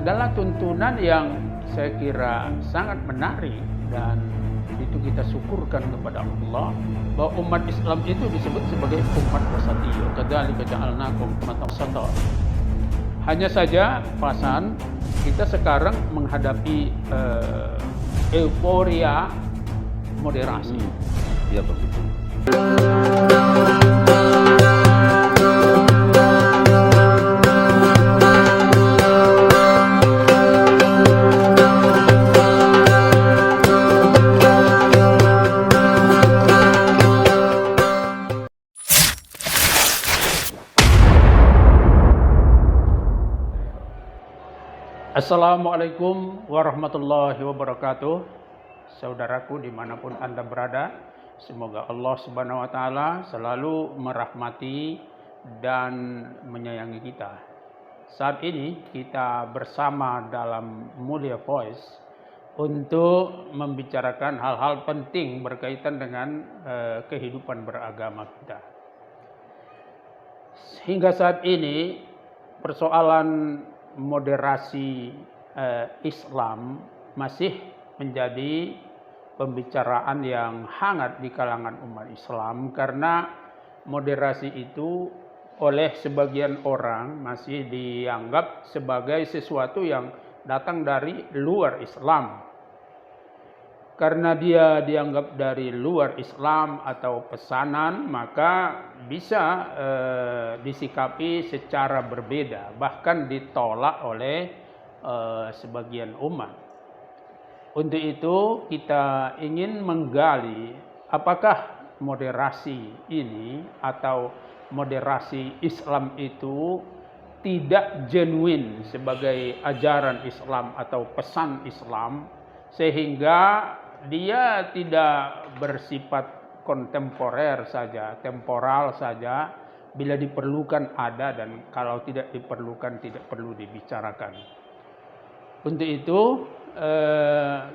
adalah tuntunan yang saya kira sangat menarik, dan itu kita syukurkan kepada Allah bahwa umat Islam itu disebut sebagai umat wasatiyah. Kadzalika ja'alnakum ummatan wasata. Hanya saja pasan kita sekarang menghadapi euforia moderasi. Ya begitu. Assalamualaikum warahmatullahi wabarakatuh. Saudaraku dimanapun Anda berada, semoga Allah Subhanahu wa Ta'ala selalu merahmati dan menyayangi kita. Saat ini kita bersama dalam Mulia Voice untuk membicarakan hal-hal penting berkaitan dengan kehidupan beragama kita. Hingga saat ini persoalan moderasi Islam masih menjadi pembicaraan yang hangat di kalangan umat Islam, karena moderasi itu oleh sebagian orang masih dianggap sebagai sesuatu yang datang dari luar Islam. Karena dia dianggap dari luar Islam atau pesanan, maka bisa disikapi secara berbeda, bahkan ditolak oleh sebagian umat. Untuk itu kita ingin menggali apakah moderasi ini atau moderasi Islam itu tidak genuine sebagai ajaran Islam atau pesan Islam, sehingga dia tidak bersifat kontemporer saja, temporal saja, bila diperlukan ada, dan kalau tidak diperlukan tidak perlu dibicarakan. Untuk itu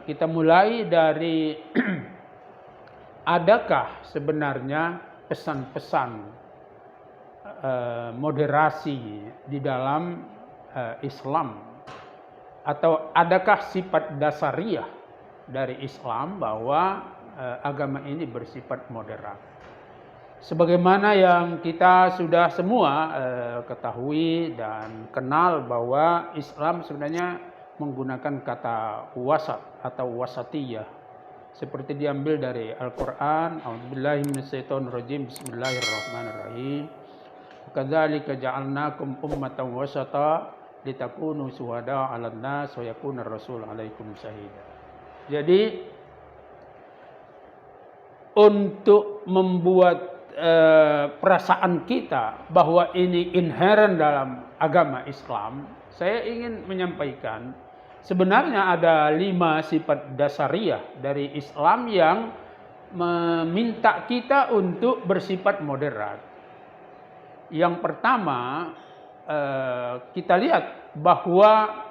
kita mulai dari adakah sebenarnya pesan-pesan moderasi di dalam Islam, atau adakah sifat dasariah dari Islam bahwa agama ini bersifat moderat. Sebagaimana yang kita sudah semua ketahui dan kenal bahwa Islam sebenarnya menggunakan kata wasat atau wasatiyah, seperti diambil dari Al-Quran. A'udzubillahi minasyaitonirrajim. Bismillahirrahmanirrahim. Kadzalika ja'alnakum ummatan wasata litakunu syuhada'a 'alan nas wa yakuna ar-rasul 'alaikum syahida. Jadi untuk membuat perasaan kita bahwa ini inherent dalam agama Islam, saya ingin menyampaikan sebenarnya ada 5 sifat dasariah dari Islam yang meminta kita untuk bersifat moderat. Yang pertama, kita lihat bahwa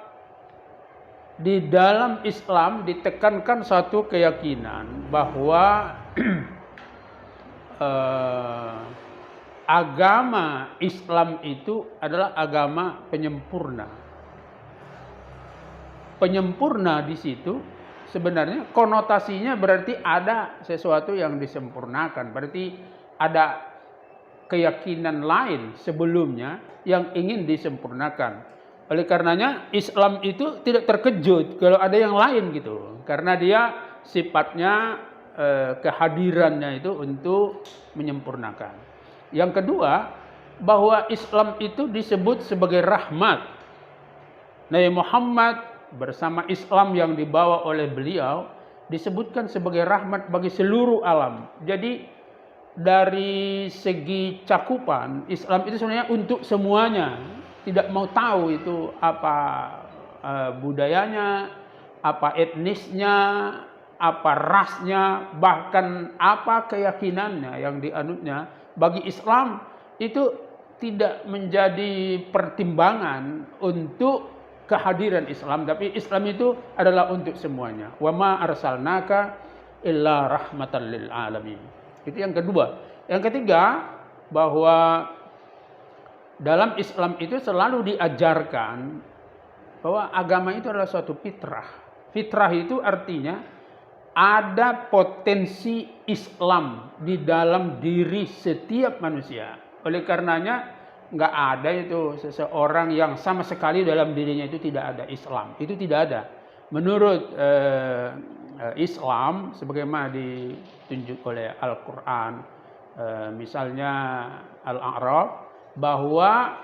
di dalam Islam ditekankan satu keyakinan bahwa agama Islam itu adalah agama penyempurna. Penyempurna di situ sebenarnya konotasinya berarti ada sesuatu yang disempurnakan, berarti ada keyakinan lain sebelumnya yang ingin disempurnakan. Oleh karenanya Islam itu tidak terkejut kalau ada yang lain gitu, karena dia sifatnya kehadirannya itu untuk menyempurnakan. Yang kedua, bahwa Islam itu disebut sebagai rahmat. Nabi Muhammad bersama Islam yang dibawa oleh beliau disebutkan sebagai rahmat bagi seluruh alam. Jadi dari segi cakupan, Islam itu sebenarnya untuk semuanya. Tidak mau tahu itu apa budayanya, apa etnisnya, apa rasnya, bahkan apa keyakinannya yang dianutnya. Bagi Islam itu tidak menjadi pertimbangan untuk kehadiran Islam, tapi Islam itu adalah untuk semuanya. Wa ma arsalnaka illa rahmatan lil alamin. Itu yang kedua. Yang ketiga, bahwa dalam Islam itu selalu diajarkan bahwa agama itu adalah suatu fitrah. Fitrah itu artinya ada potensi Islam di dalam diri setiap manusia. Oleh karenanya nggak ada itu seseorang yang sama sekali dalam dirinya itu tidak ada Islam. Itu tidak ada. Menurut Islam sebagaimana ditunjuk oleh Al-Quran, misalnya Al-A'raf, bahwa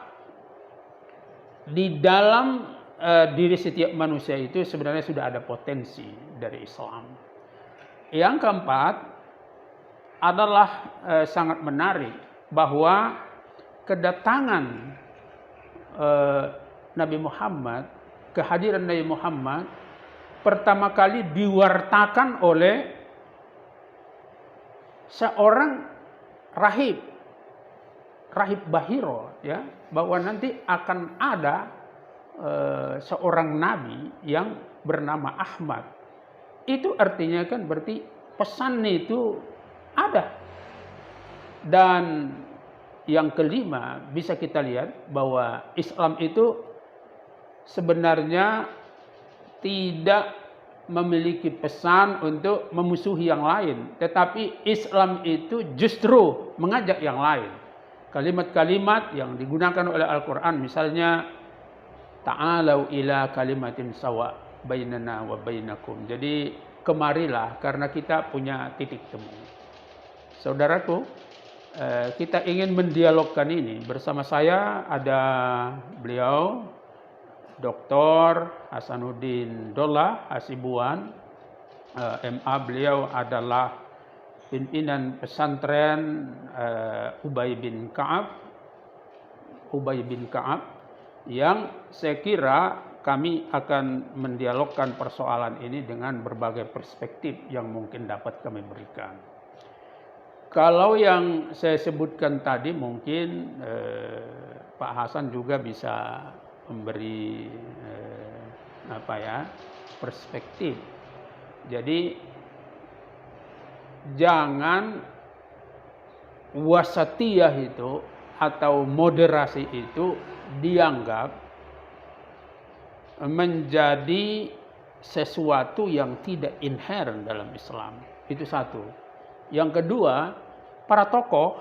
di dalam diri setiap manusia itu sebenarnya sudah ada potensi dari Islam. Yang keempat adalah sangat menarik bahwa kedatangan Nabi Muhammad, kehadiran Nabi Muhammad pertama kali diwartakan oleh seorang rahib Bahiro, ya, bahwa nanti akan ada seorang nabi yang bernama Ahmad. Itu artinya kan berarti pesan itu ada. Dan yang kelima bisa kita lihat bahwa Islam itu sebenarnya tidak memiliki pesan untuk memusuhi yang lain, tetapi Islam itu justru mengajak yang lain. Kalimat-kalimat yang digunakan oleh Al-Quran, misalnya ta'alau ila kalimatin sawa bainana wa bainakum. Jadi kemarilah karena kita punya titik temu. Saudaraku, kita ingin mendialogkan ini. Bersama saya ada beliau Dr. Hasanuddin Dollah Hasibuan, MA. Beliau adalah pimpinan pesantren Ubay bin Ka'ab, yang saya kira kami akan mendialogkan persoalan ini dengan berbagai perspektif yang mungkin dapat kami berikan. Kalau yang saya sebutkan tadi mungkin Pak Hasan juga bisa memberi perspektif. Jadi jangan wasatiyah itu atau moderasi itu dianggap menjadi sesuatu yang tidak inherent dalam Islam. Itu satu. Yang kedua, para tokoh,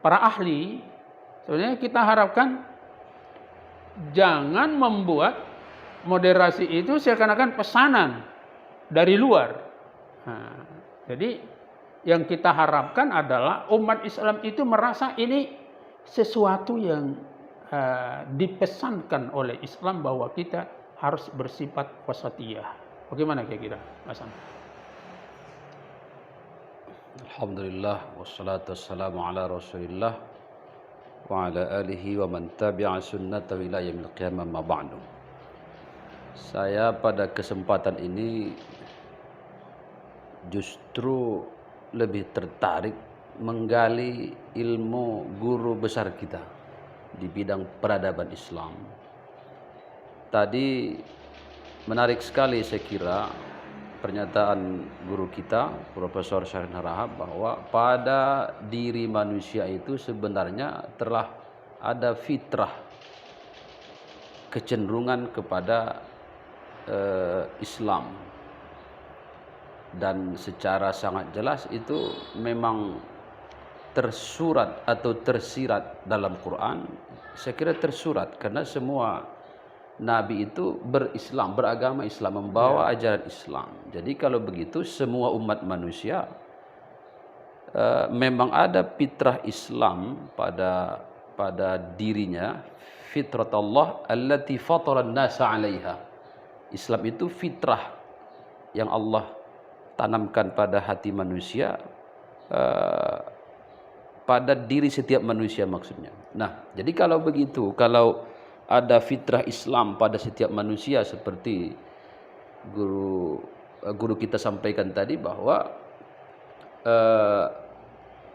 para ahli, sebenarnya kita harapkan jangan membuat moderasi itu seakan-akan pesanan dari luar. Nah, jadi yang kita harapkan adalah umat Islam itu merasa ini sesuatu yang dipesankan oleh Islam bahwa kita harus bersifat wasatiyah. Bagaimana kira-kira, Mas Sam? Alhamdulillah wassalatu wassalamu ala Rasulillah wa ala alihi wa man tabi'a sunnatahu ila yaumil qiyamah ma ba'du. Saya pada kesempatan ini justru lebih tertarik menggali ilmu guru besar kita di bidang peradaban Islam. Tadi menarik sekali saya kira pernyataan guru kita Profesor Syarif Narahab bahwa pada diri manusia itu sebenarnya telah ada fitrah kecenderungan kepada Islam. Dan secara sangat jelas itu memang tersurat atau tersirat dalam Quran. Saya kira tersurat karena semua Nabi itu berislam, beragama Islam, membawa ajaran Islam. Jadi kalau begitu semua umat manusia memang ada fitrah Islam pada dirinya, fitrat Allah allati fatara an-nasa 'alaiha. Islam itu fitrah yang Allah tanamkan pada hati manusia, pada diri setiap manusia maksudnya. Nah, jadi kalau begitu, kalau ada fitrah Islam pada setiap manusia seperti guru kita sampaikan tadi bahwa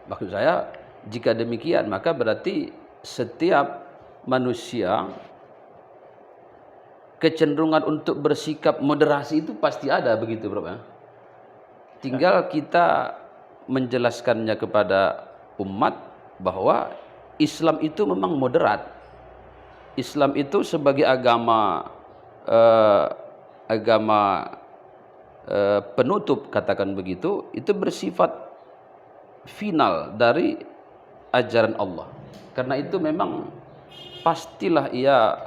maksud saya jika demikian maka berarti setiap manusia kecenderungan untuk bersikap moderasi itu pasti ada, begitu Bro ya. Tinggal kita menjelaskannya kepada umat bahwa Islam itu memang moderat. Islam itu sebagai agama eh, agama penutup, katakan begitu, itu bersifat final dari ajaran Allah. Karena itu memang pastilah ia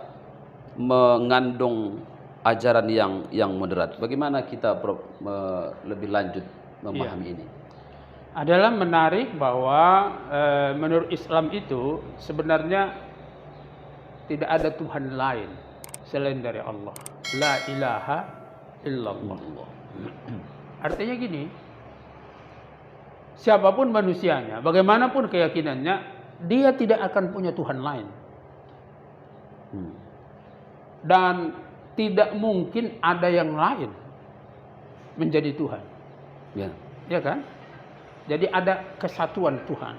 mengandung ajaran yang moderat. Bagaimana kita Prof, lebih lanjut memahami ini? Adalah menarik bahwa menurut Islam itu sebenarnya tidak ada Tuhan lain selain dari Allah. La ilaha illallah. Artinya gini, siapapun manusianya, bagaimanapun keyakinannya, dia tidak akan punya Tuhan lain. Dan tidak mungkin ada yang lain menjadi Tuhan. Ya kan? Jadi ada kesatuan Tuhan.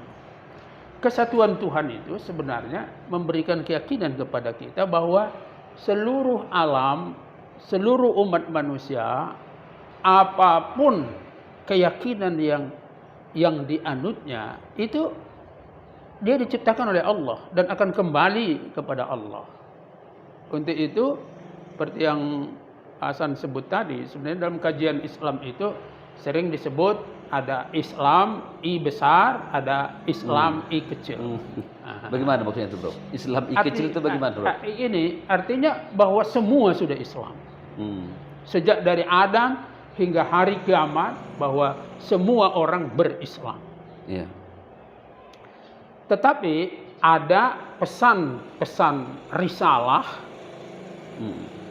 Kesatuan Tuhan itu sebenarnya memberikan keyakinan kepada kita bahwa seluruh alam, seluruh umat manusia, apapun keyakinan yang dianutnya, itu dia diciptakan oleh Allah dan akan kembali kepada Allah. Untuk itu, seperti yang Hasan sebut tadi, sebenarnya dalam kajian Islam itu sering disebut ada Islam I besar, ada Islam I kecil. Bagaimana maksudnya itu, Bro? Islam I kecil itu bagaimana, Bro? Ini artinya bahwa semua sudah Islam. Sejak dari Adam hingga hari kiamat, bahwa semua orang berislam. Iya. Tetapi ada pesan-pesan risalah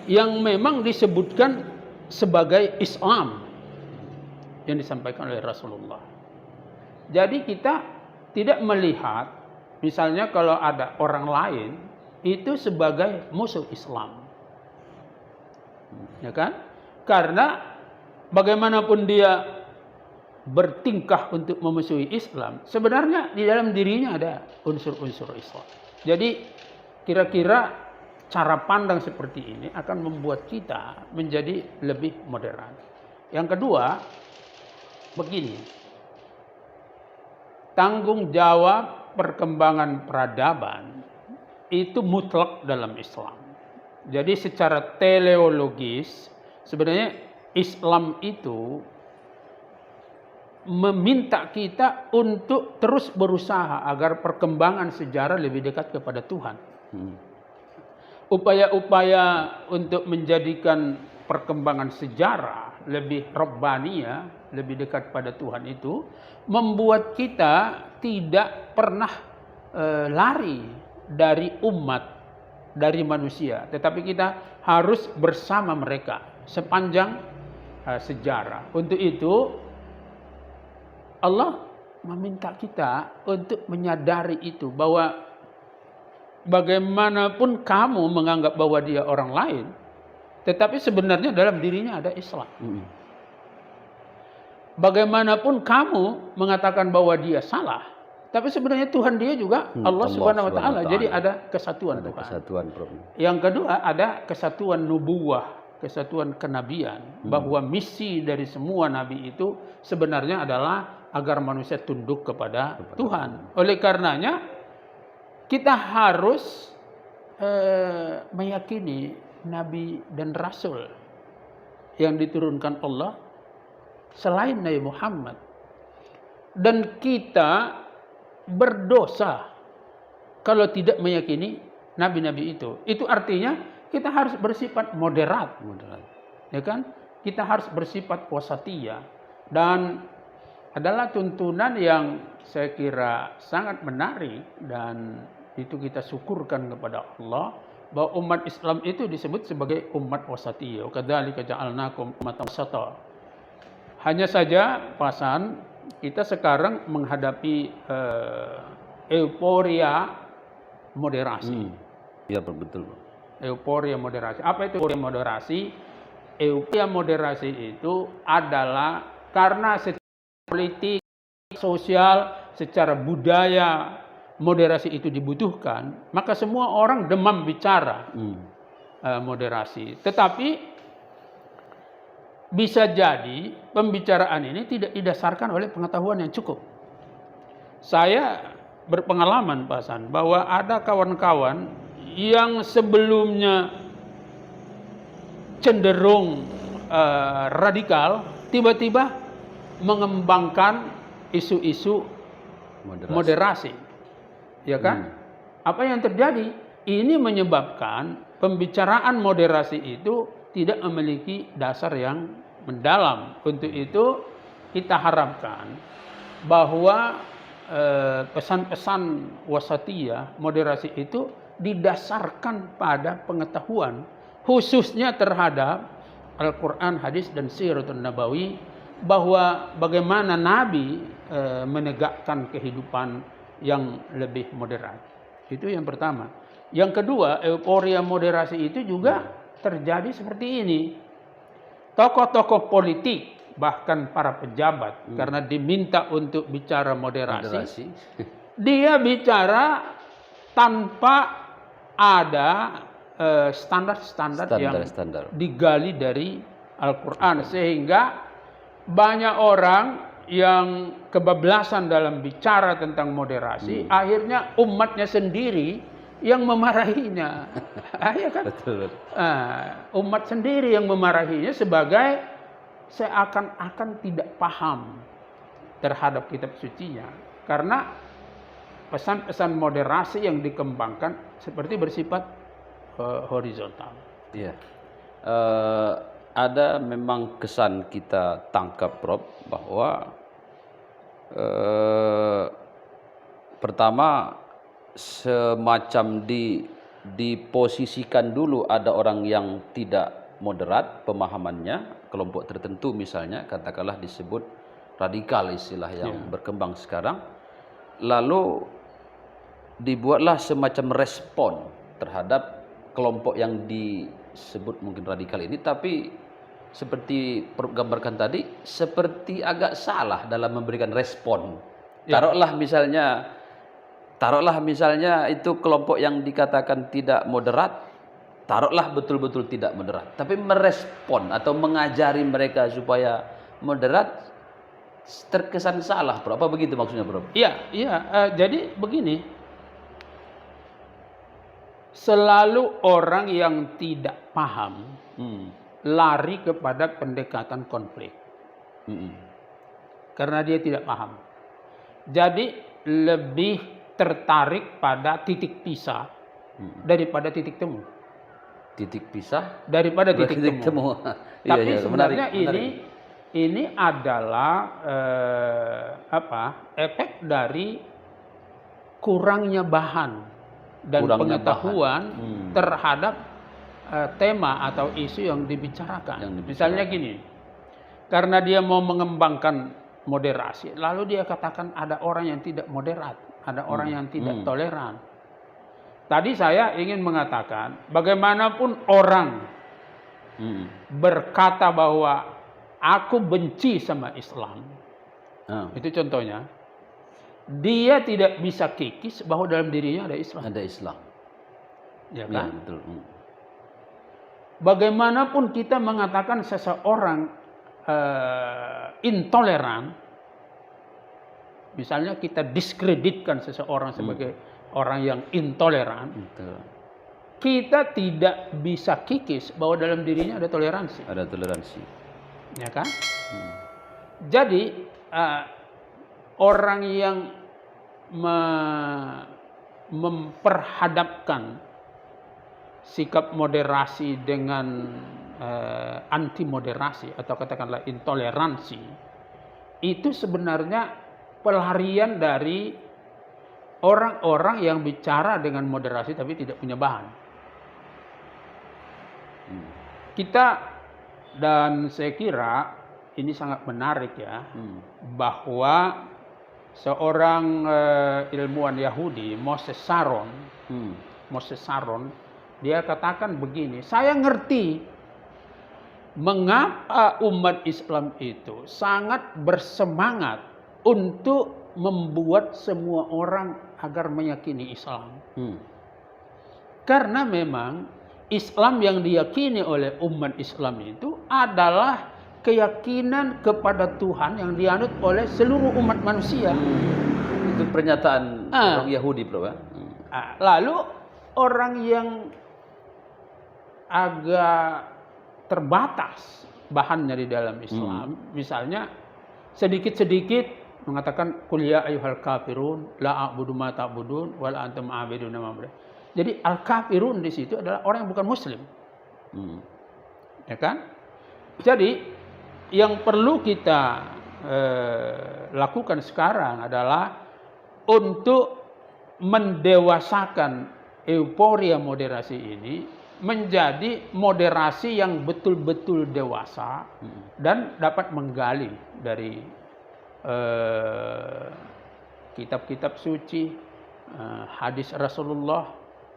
yang memang disebutkan sebagai Islam yang disampaikan oleh Rasulullah. Jadi kita tidak melihat misalnya kalau ada orang lain itu sebagai musuh Islam. Ya kan? Karena bagaimanapun dia bertingkah untuk memusuhi Islam, sebenarnya di dalam dirinya ada unsur-unsur Islam. Jadi kira-kira cara pandang seperti ini akan membuat kita menjadi lebih moderat. Yang kedua, begini. Tanggung jawab perkembangan peradaban itu mutlak dalam Islam. Jadi secara teleologis sebenarnya Islam itu meminta kita untuk terus berusaha agar perkembangan sejarah lebih dekat kepada Tuhan. Upaya-upaya untuk menjadikan perkembangan sejarah lebih rabbaniyah, lebih dekat pada Tuhan itu membuat kita tidak pernah lari dari umat, dari manusia, tetapi kita harus bersama mereka sepanjang sejarah. Untuk itu Allah meminta kita untuk menyadari itu, bahwa bagaimanapun kamu menganggap bahwa dia orang lain, tetapi sebenarnya dalam dirinya ada Islam. Bagaimanapun kamu mengatakan bahwa dia salah, tapi sebenarnya Tuhan dia juga Allah Subhanahu wa taala. Jadi ada kesatuan Tuhan. Kesatuan, Yang kedua ada kesatuan nubuwah, kesatuan kenabian, bahwa misi dari semua nabi itu sebenarnya adalah agar manusia tunduk kepada Tuhan. Oleh karenanya kita harus meyakini nabi dan rasul yang diturunkan Allah selain Nabi Muhammad, dan kita berdosa kalau tidak meyakini nabi-nabi itu. Itu artinya kita harus bersifat moderat. Ya kan? Kita harus bersifat wasatiyah, dan adalah tuntunan yang saya kira sangat menarik, dan itu kita syukurkan kepada Allah bahwa umat Islam itu disebut sebagai umat wasatiyah. Kadzalika ja'alnakum ummatan wasata. Hanya saja pasan kita sekarang menghadapi euforia moderasi. Iya, betul. Euforia moderasi. Apa itu euforia moderasi? Euforia moderasi itu adalah karena secara politik, sosial, secara budaya moderasi itu dibutuhkan, maka semua orang demam bicara moderasi. Tetapi bisa jadi pembicaraan ini tidak didasarkan oleh pengetahuan yang cukup. Saya berpengalaman, Pak Hasan, bahwa ada kawan-kawan yang sebelumnya cenderung radikal, tiba-tiba mengembangkan isu-isu moderasi. Ya kan? Apa yang terjadi? Ini menyebabkan pembicaraan moderasi itu tidak memiliki dasar yang mendalam. Untuk itu kita harapkan bahwa pesan-pesan wasatiyah, moderasi itu didasarkan pada pengetahuan, khususnya terhadap Al-Quran, hadis, dan Siratul Nabawi, bahwa bagaimana Nabi menegakkan kehidupan yang lebih moderat. Itu yang pertama. Yang kedua, euforia moderasi itu juga terjadi seperti ini. Tokoh-tokoh politik, bahkan para pejabat, karena diminta untuk bicara moderasi. Dia bicara tanpa ada standar-standar yang digali dari Al-Quran, sehingga banyak orang yang kebablasan dalam bicara tentang moderasi, akhirnya umatnya sendiri yang memarahinya. Ya kan? Betul. Umat sendiri yang memarahinya sebagai seakan-akan tidak paham terhadap kitab sucinya, karena pesan-pesan moderasi yang dikembangkan seperti bersifat horizontal. Iya. Ada memang kesan kita tangkap, Prof, bahwa pertama semacam diposisikan dulu ada orang yang tidak moderat pemahamannya, kelompok tertentu misalnya, katakanlah disebut radikal, istilah yang berkembang sekarang, lalu dibuatlah semacam respon terhadap kelompok yang disebut mungkin radikal ini, tapi seperti gambarkan tadi, seperti agak salah dalam memberikan respon. Taruhlah misalnya itu kelompok yang dikatakan tidak moderat, taruhlah betul-betul tidak moderat, tapi merespon atau mengajari mereka supaya moderat, terkesan salah, Bro. Apa begitu maksudnya, Bro? Iya. Jadi begini, selalu orang yang tidak paham lari kepada pendekatan konflik, karena dia tidak paham. Jadi lebih tertarik pada titik pisah daripada titik temu. Titik pisah daripada titik temu. Tapi sebenarnya menarik. ini adalah efek dari kurangnya bahan dan pengetahuan terhadap tema atau isu yang dibicarakan. Misalnya gini, karena dia mau mengembangkan moderasi, lalu dia katakan ada orang yang tidak moderat, ada orang yang tidak toleran. Tadi saya ingin mengatakan, bagaimanapun orang berkata bahwa aku benci sama Islam, itu contohnya, dia tidak bisa kikis bahwa dalam dirinya ada Islam. Ada Islam. Ya kan? Ya, betul. Bagaimanapun kita mengatakan seseorang intoleran, misalnya kita diskreditkan seseorang sebagai orang yang intoleran, kita tidak bisa kikis bahwa dalam dirinya ada toleransi. Ada toleransi. Ya kan? Jadi orang yang memperhadapkan sikap moderasi dengan anti moderasi atau katakanlah intoleransi, itu sebenarnya pelarian dari orang-orang yang bicara dengan moderasi tapi tidak punya bahan. Kita, dan saya kira ini sangat menarik ya, bahwa seorang ilmuwan Yahudi, Moses Saron, dia katakan begini, saya ngerti mengapa umat Islam itu sangat bersemangat untuk membuat semua orang agar meyakini Islam. Karena memang Islam yang diyakini oleh umat Islam itu adalah keyakinan kepada Tuhan yang dianut oleh seluruh umat manusia. Itu pernyataan orang Yahudi, Bro. Lalu orang yang agak terbatas bahannya di dalam Islam. Misalnya sedikit-sedikit mengatakan qul ya ayyuhal kafirun la a'budu ma ta'budun wa la antum a'buduna ma a'budu. Jadi al-kafirun di situ adalah orang yang bukan muslim. Ya kan? Jadi yang perlu kita lakukan sekarang adalah untuk mendewasakan euforia moderasi ini menjadi moderasi yang betul-betul dewasa dan dapat menggali dari kitab-kitab suci, hadis Rasulullah,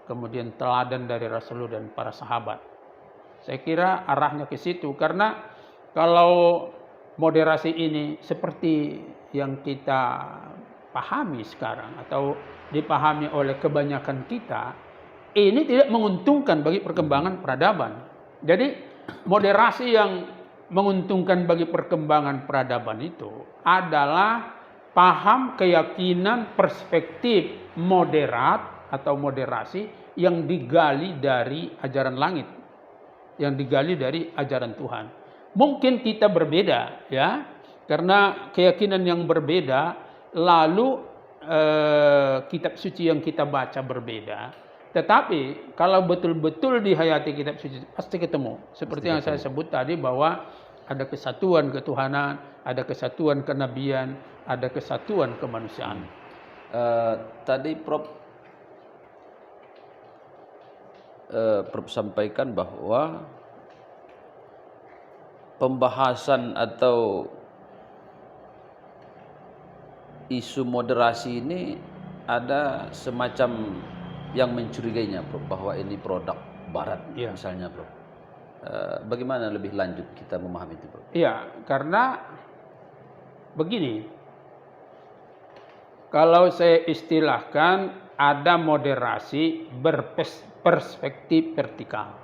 kemudian teladan dari Rasulullah dan para sahabat. Saya kira arahnya ke situ, karena kalau moderasi ini seperti yang kita pahami sekarang atau dipahami oleh kebanyakan kita, ini tidak menguntungkan bagi perkembangan peradaban. Jadi moderasi yang menguntungkan bagi perkembangan peradaban itu adalah paham, keyakinan, perspektif moderat atau moderasi yang digali dari ajaran langit, yang digali dari ajaran Tuhan. Mungkin kita berbeda, ya, karena keyakinan yang berbeda, lalu kitab suci yang kita baca berbeda. Tetapi kalau betul-betul dihayati kitab suci pasti ketemu. Seperti yang saya sebut tadi, bahwa ada kesatuan ketuhanan, ada kesatuan kenabian, ada kesatuan kemanusiaan. Tadi Prof sampaikan bahwa pembahasan atau isu moderasi ini ada semacam yang mencurigainya, Prof, bahwa ini produk Barat, misalnya, Prof. Bagaimana lebih lanjut kita memahami itu, Prof? Iya, karena begini, kalau saya istilahkan ada moderasi berperspektif vertikal,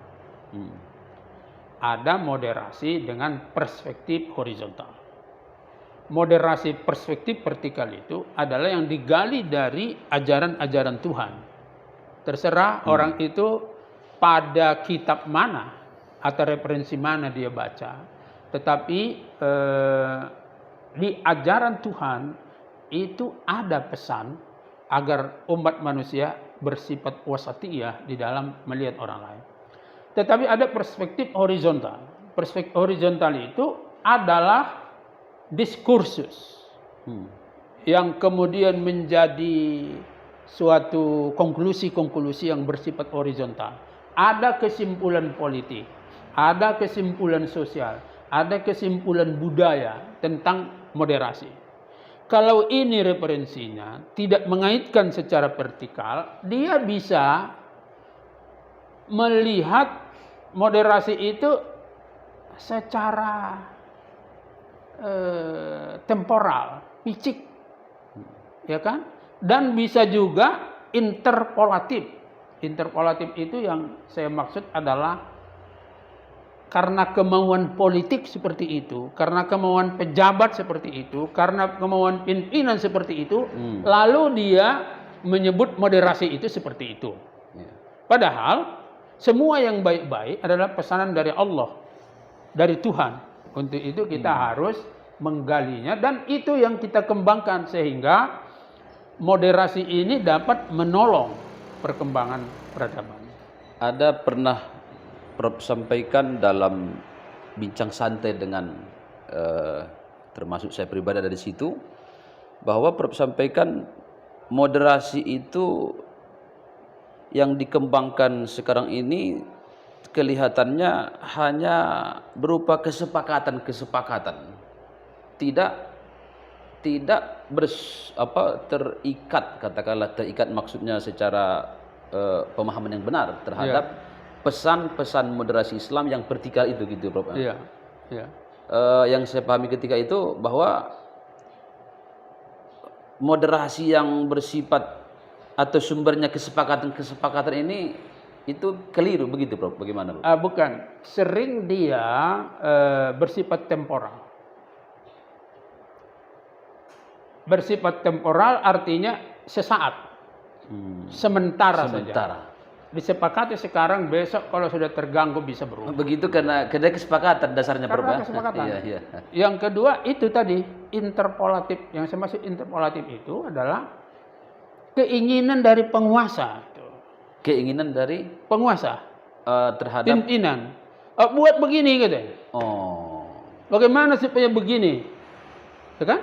ada moderasi dengan perspektif horizontal. Moderasi perspektif vertikal itu adalah yang digali dari ajaran-ajaran Tuhan. Terserah orang itu pada kitab mana atau referensi mana dia baca. Tetapi di ajaran Tuhan itu ada pesan agar umat manusia bersifat wasatiyah di dalam melihat orang lain. Tetapi ada perspektif horizontal. Perspektif horizontal itu adalah diskursus yang kemudian menjadi suatu konklusi-konklusi yang bersifat horizontal. Ada kesimpulan politik, ada kesimpulan sosial, ada kesimpulan budaya tentang moderasi. Kalau ini referensinya tidak mengaitkan secara vertikal, dia bisa melihat moderasi itu secara temporal, picik, ya kan? Dan bisa juga interpolatif. Interpolatif itu yang saya maksud adalah karena kemauan politik seperti itu, karena kemauan pejabat seperti itu, karena kemauan pimpinan seperti itu, lalu dia menyebut moderasi itu seperti itu. Padahal semua yang baik-baik adalah pesanan dari Allah, dari Tuhan. Untuk itu kita harus menggalinya, dan itu yang kita kembangkan sehingga moderasi ini dapat menolong perkembangan peradaban. Ada pernah Prof sampaikan dalam bincang santai dengan termasuk saya pribadi ada di situ, bahwa Prof sampaikan moderasi itu yang dikembangkan sekarang ini kelihatannya hanya berupa kesepakatan-kesepakatan, tidak terikat, katakanlah terikat maksudnya secara pemahaman yang benar terhadap pesan-pesan moderasi Islam yang vertikal itu, gitu, Prof. Yang saya pahami ketika itu bahwa moderasi yang bersifat atau sumbernya kesepakatan-kesepakatan ini itu keliru, begitu, Prof? Bagaimana, Prof? Bukan, sering dia bersifat temporal. Bersifat temporal artinya sesaat, sementara saja. disepakati sekarang, besok kalau sudah terganggu bisa berubah. Begitu karena kesepakatan dasarnya Karena Prof. kesepakatan. Iya, iya. Yang kedua itu tadi interpolatif. Yang saya maksud interpolatif itu adalah keinginan dari penguasa. Keinginan dari Penguasa, terhadap pimpinan. Buat begini gitu. oh. Bagaimana supaya begini? Ya kan?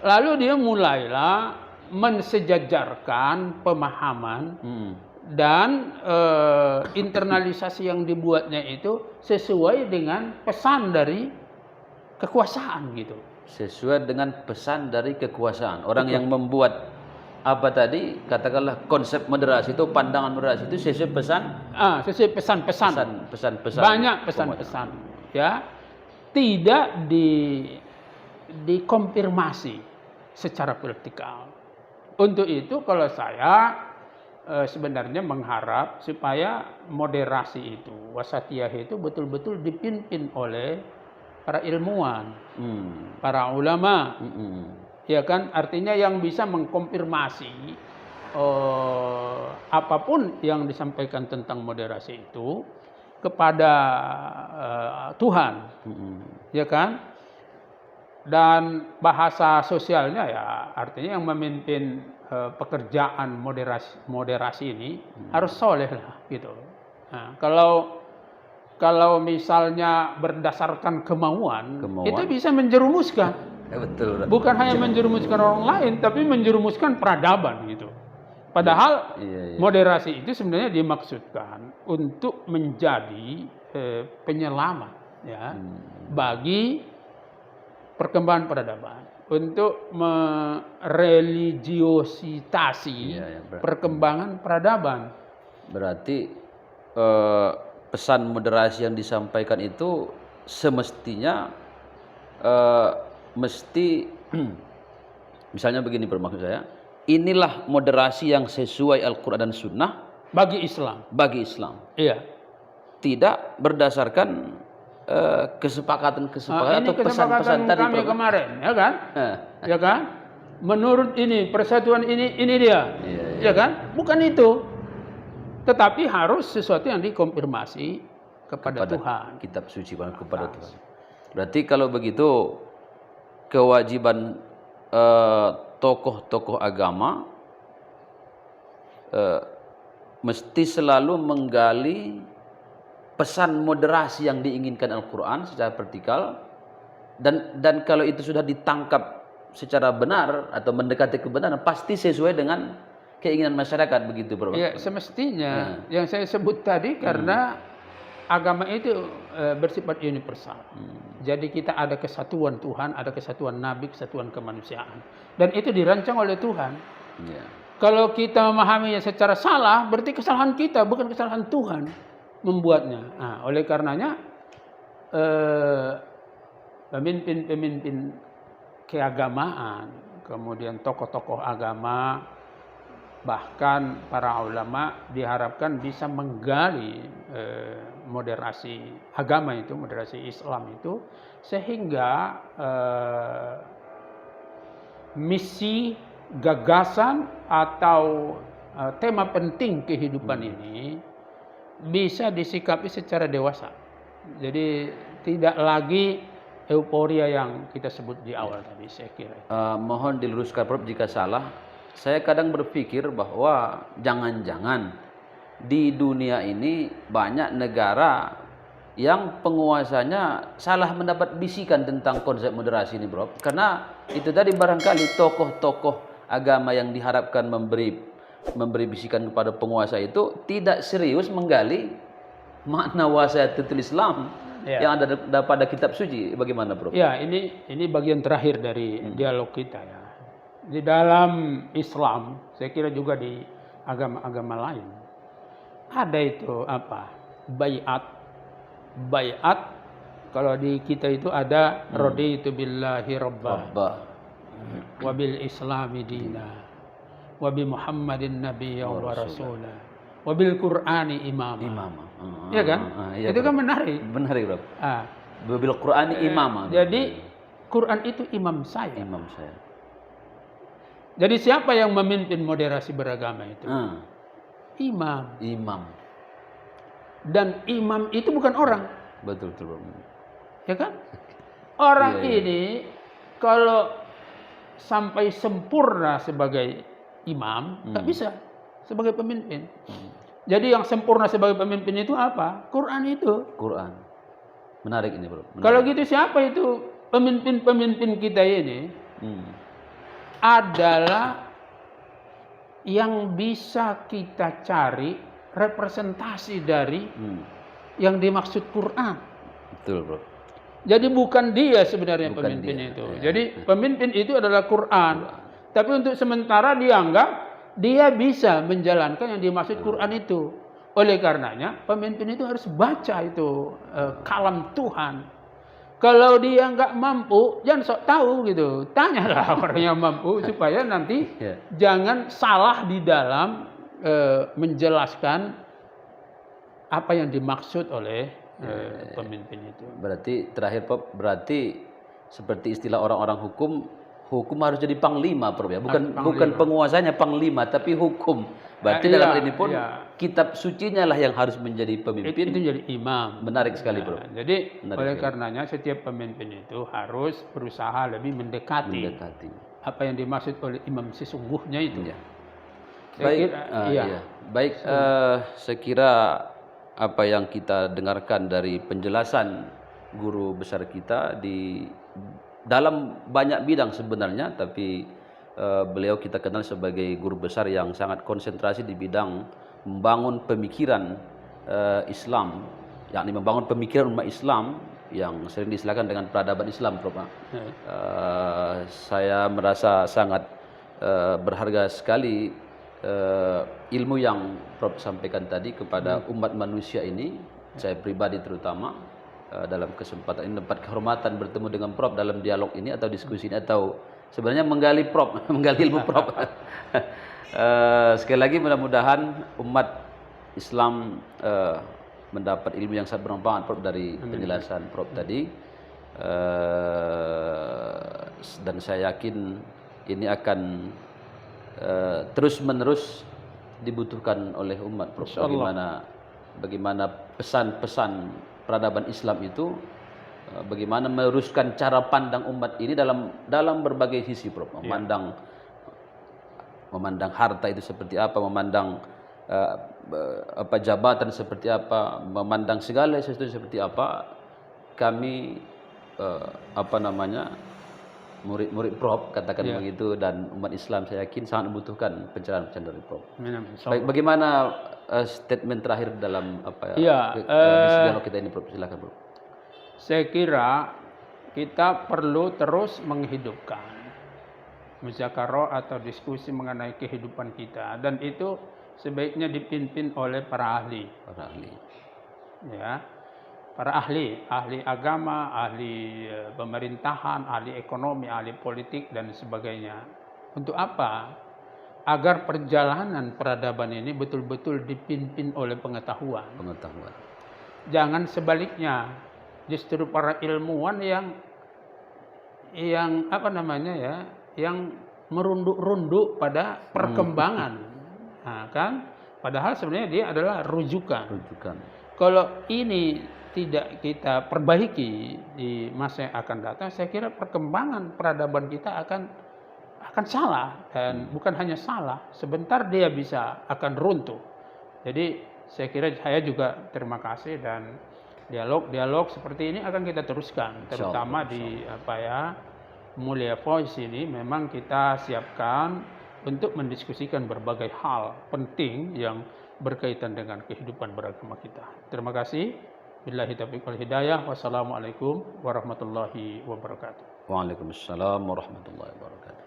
Lalu dia mulailah mensejajarkan pemahaman dan internalisasi yang dibuatnya itu sesuai dengan pesan dari kekuasaan gitu. Sesuai dengan pesan dari kekuasaan. Orang yang membuat apa tadi katakanlah konsep moderasi itu, pandangan moderasi itu sesuai pesan Sesuai pesan-pesan. Pesan-pesan. Banyak pesan-pesan. Ya. Tidak dikonfirmasi secara vertikal. Untuk itu kalau saya sebenarnya mengharap supaya moderasi itu, wasatiyah itu betul-betul dipimpin oleh para ilmuwan, para ulama. Ya kan, artinya yang bisa mengkonfirmasi apapun yang disampaikan tentang moderasi itu kepada Tuhan, ya kan? Dan bahasa sosialnya ya artinya yang memimpin pekerjaan moderasi ini harus soleh lah gitu. Nah, kalau misalnya berdasarkan kemauan, itu bisa menjerumuskan. Betul. Bukan hanya menjerumuskan orang lain, tapi menjerumuskan peradaban gitu. Padahal moderasi itu sebenarnya dimaksudkan untuk menjadi penyelamat ya bagi perkembangan peradaban, untuk mereligiositasi perkembangan peradaban. Berarti pesan moderasi yang disampaikan itu semestinya mesti misalnya begini bermaksud saya, inilah moderasi yang sesuai Al-Quran dan Sunnah bagi Islam. Iya. Tidak berdasarkan kesepakatan atau pesan-pesan tadi kami kemarin, ya kan? Ya kan? Menurut ini persatuan ini dia, ya kan? Bukan itu, tetapi harus sesuatu yang dikonfirmasi kepada Tuhan. Kitab suci kepada Tuhan. Berarti kalau begitu kewajiban tokoh-tokoh agama mesti selalu menggali pesan moderasi yang diinginkan Al-Quran secara vertikal, dan kalau itu sudah ditangkap secara benar atau mendekati kebenaran pasti sesuai dengan keinginan masyarakat, begitu Bro? Ya semestinya yang saya sebut tadi karena agama itu bersifat universal. Jadi kita ada kesatuan Tuhan, ada kesatuan Nabi, kesatuan kemanusiaan, dan itu dirancang oleh Tuhan. Kalau kita memahaminya secara salah, berarti kesalahan kita, bukan kesalahan Tuhan membuatnya. Nah, oleh karenanya pemimpin-pemimpin keagamaan, kemudian tokoh-tokoh agama, bahkan para ulama diharapkan bisa menggali moderasi agama itu, moderasi Islam itu, sehingga misi, gagasan atau tema penting kehidupan ini bisa disikapi secara dewasa. Jadi tidak lagi euforia yang kita sebut di awal tadi, saya kira. Mohon diluruskan Prof jika salah. Saya kadang berpikir bahwa jangan-jangan di dunia ini banyak negara yang penguasanya salah mendapat bisikan tentang konsep moderasi ini, Bro. Karena itu tadi barangkali tokoh-tokoh agama yang diharapkan memberi bisikan kepada penguasa itu tidak serius menggali makna wasiatul Islam yang ada pada kitab suci. Bagaimana, Bro? Ya, ini bagian terakhir dari dialog kita ya. Di dalam Islam, saya kira juga di agama-agama lain ada itu apa? Baiat. Kalau di kita itu ada raditu billahi rabbah wa bil islami dina wa bi Muhammadin nabiyya wa rasulah wa bil Qur'ani imama. Iya kan? Itu kan menarik. Menarik, Bro. Bil Qur'ani imama. Jadi Quran itu imam saya. Jadi siapa yang memimpin moderasi beragama itu? imam. Imam. Dan imam itu bukan orang, Betul betul. ya kan? Orang Iya, iya. ini kalau sampai sempurna sebagai imam, nggak bisa sebagai pemimpin. Jadi yang sempurna sebagai pemimpin itu apa? Quran itu. Quran. Menarik ini, Bro. Menarik. Kalau gitu siapa itu pemimpin-pemimpin kita ini? Hmm. Adalah yang bisa kita cari representasi dari yang dimaksud Quran. Betul, Bro. Jadi bukan dia sebenarnya Bukan pemimpin dia, itu. ya. Jadi pemimpin itu adalah Quran. Tapi untuk sementara dianggap dia bisa menjalankan yang dimaksud Quran itu. Oleh karenanya pemimpin itu harus baca itu kalam Tuhan. Kalau dia nggak mampu, jangan sok tahu gitu. Tanyalah orang yang mampu supaya nanti jangan salah di dalam menjelaskan apa yang dimaksud oleh pemimpin itu. Berarti terakhir, Prof, berarti seperti istilah orang-orang hukum harus jadi panglima, Prof, ya. Bukan penguasanya panglima, tapi hukum. Berarti dalam hal ini pun kitab sucinya lah yang harus menjadi pemimpin. Itu jadi imam. Menarik sekali, Bro. Jadi oleh karenanya setiap pemimpin itu harus berusaha lebih mendekati apa yang dimaksud oleh imam sesungguhnya itu. Ya. Baik, saya kira apa yang kita dengarkan dari penjelasan guru besar kita di dalam banyak bidang sebenarnya, tapi beliau kita kenal sebagai guru besar yang sangat konsentrasi di bidang membangun pemikiran Islam, yakni membangun pemikiran umat Islam yang sering diistilahkan dengan peradaban Islam, Prof. Saya merasa sangat berharga sekali ilmu yang Prof sampaikan tadi kepada umat manusia ini. Saya pribadi terutama dalam kesempatan ini dapat kehormatan bertemu dengan Prof dalam dialog ini atau diskusi ini, atau sebenarnya menggali Prof, menggali ilmu Prof. Sekali lagi mudah-mudahan umat Islam mendapat ilmu yang sangat bermanfaat, Prof, dari penjelasan Prof tadi. Dan saya yakin ini akan terus-menerus dibutuhkan oleh umat, Prof. Bagaimana pesan-pesan peradaban Islam itu, bagaimana meluruskan cara pandang umat ini dalam berbagai sisi, Prof. Memandang harta itu seperti apa, memandang jabatan seperti apa, memandang segala sesuatu seperti apa. Kami murid-murid Prof, katakan begitu, dan umat Islam saya yakin sangat membutuhkan pencerahan-pencerahan dari Prof. Baik, bagaimana statement terakhir dalam dialog kita ini, Prof? Silakan, Prof. Saya kira kita perlu terus menghidupkan muzakarah atau diskusi mengenai kehidupan kita, dan itu sebaiknya dipimpin oleh para ahli. Ya. Para ahli agama, ahli pemerintahan, ahli ekonomi, ahli politik dan sebagainya. Untuk apa? Agar perjalanan peradaban ini betul-betul dipimpin oleh pengetahuan. Jangan sebaliknya, justru para ilmuwan yang merunduk-runduk pada perkembangan. Nah, kan? Padahal sebenarnya dia adalah rujukan. Kalau ini tidak kita perbaiki di masa yang akan datang, saya kira perkembangan peradaban kita akan salah, dan bukan hanya salah, sebentar dia akan runtuh. Jadi saya kira saya juga terima kasih, dan dialog seperti ini akan kita teruskan, terutama di Mulia Voice ini. Memang kita siapkan untuk mendiskusikan berbagai hal penting yang berkaitan dengan kehidupan beragama kita. Terima kasih. Billahi taufiq wal hidayah. Wassalamualaikum warahmatullahi wabarakatuh. Waalaikumsalam warahmatullahi wabarakatuh.